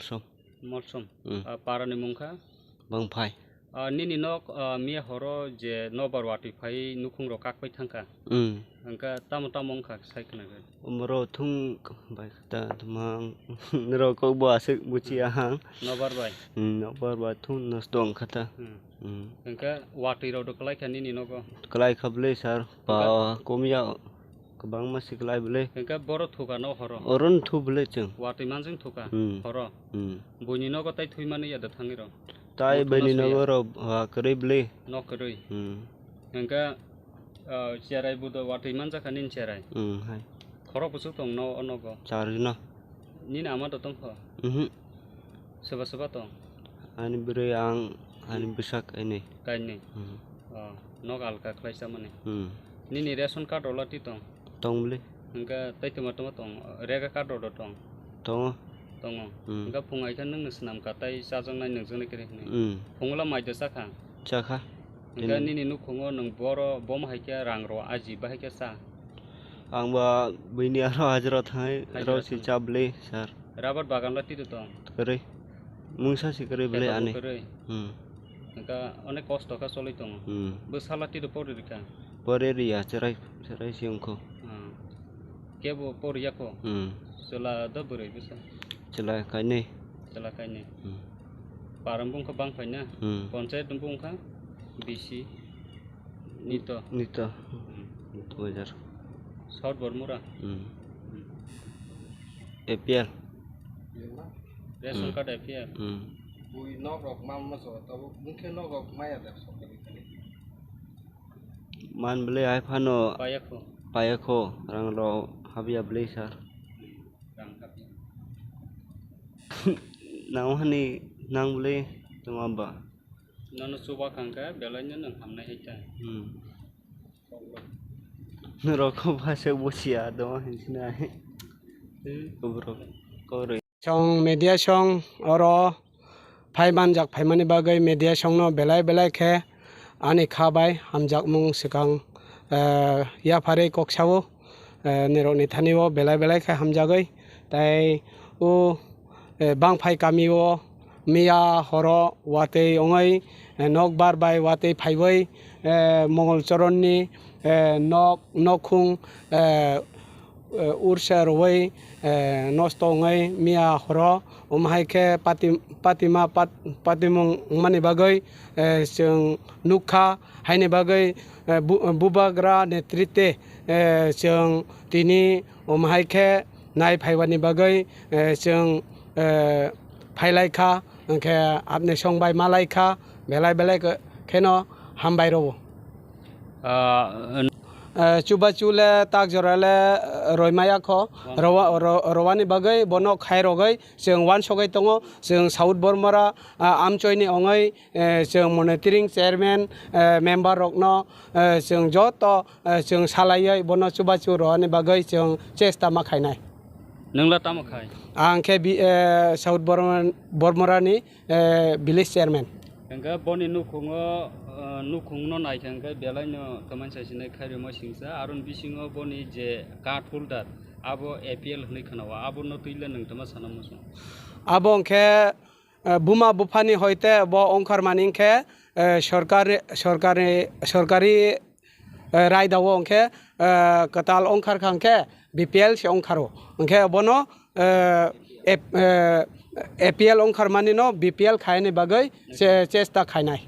Molsom. Molsom. Para ni mungka. Bangpai. Nini nok mia horo je nobar wati pai nukung rokak pai thangka. Angka tamu ngka sai kana. Umro thung bai kata tamang nero ko bo asik buci ahang. Nobar bai. Nobar bai thung nas dong kata. Angka wati ro do kelai kan nini noko. Kelai kable sar pa komia kebang masih kelai bele. Angka boro thuka no horo. Oron thu bele ceng. Wati manjing thuka horo. Bunyi noko tai thui mani ada thangiro. Tai beni nogoro kere bele. No kere. Angka cerai budo wati manja kanin cerai. Hai. Horo pusuk tong no onogo. Cari na. Nini ama dotong ho. Seba tong. Ani bere yang ani besak ini. Kaini. Nok alka kelai sama ni. Nini ration card rola ti tong. Tong beli. Angka tai toma tong. Rega card rola tong. Tong. Angka pungai kan neng senam katai sajong nai neng jeng kiri ni. Pungula mai desa ka. Cakha. Angka nini nu pungo neng boro bom hai kia rangro aji bah kia sa. Angba bini aro hajrat hai ro si cable sar. Rabat bagan lati tu tong. Kere. Mungsa si kere beli ane. Angka onek kosto ka soli tong. Besala ti tu pori rika. Pori ria cerai siungko. Kebo pori yako. Sela da beri bisa. Celah kaini. Parambung ke bang fanya. Konsep tembung ka. Bisi. Nito. Itu wajar. Saud bermurah. APL. Ration card APL. Bui nok rok mam masuk atau mungkin nok rok maya dah sokali. Man beli ai phano. Payako. Rang ro habia beli sar. Nang hani nang beli cuma ba. Nana coba kangka belanya nang hamna hita. Rokok bahasa Bosia doang sini aja. Kubro kore. Song media song oro paiman jak paimani bagai media song no belai ke ani khabai hamjak mung sikang ya pare koksawo nero ni thaniwo belai ke hamjagai tai u bang phai kamiwo mia horo wate ongai nok bar bai wate phaibai mongol choronni nokhung ursa roi nosto ngai mia horo umhai ke patimong mani bagai sing nukha haine bagai bubagra netrite sing tini umhai ke nai phaiwani bagai sing phailai ke apne songbai malai kha belai ke no hambai ro Cuba cule tak jorale roimaya ko rawani bagai bonok khai rogai sing wan sogai tongo sing South Bormora amchoini ongai sing monitoring chairman member rokno sing joto sing salai bono cuba chu roani bagai sing chesta ma khainai Nengla tama khai angke South Bormora ni village chairman Angka boni nukungo nukungno nai angka belanya teman saya sini kari masingsa arun bisingo boni je card holder abo APL hni khanawa abo no tuile nang tama sana musu abo angke buma bufani hoite bo ongkar maningke सरकारी राय दाwo angke katal ongkar khangke BPL se ongkaro angke bono APL ongkar mani no BPL khaine bagai chesta khainai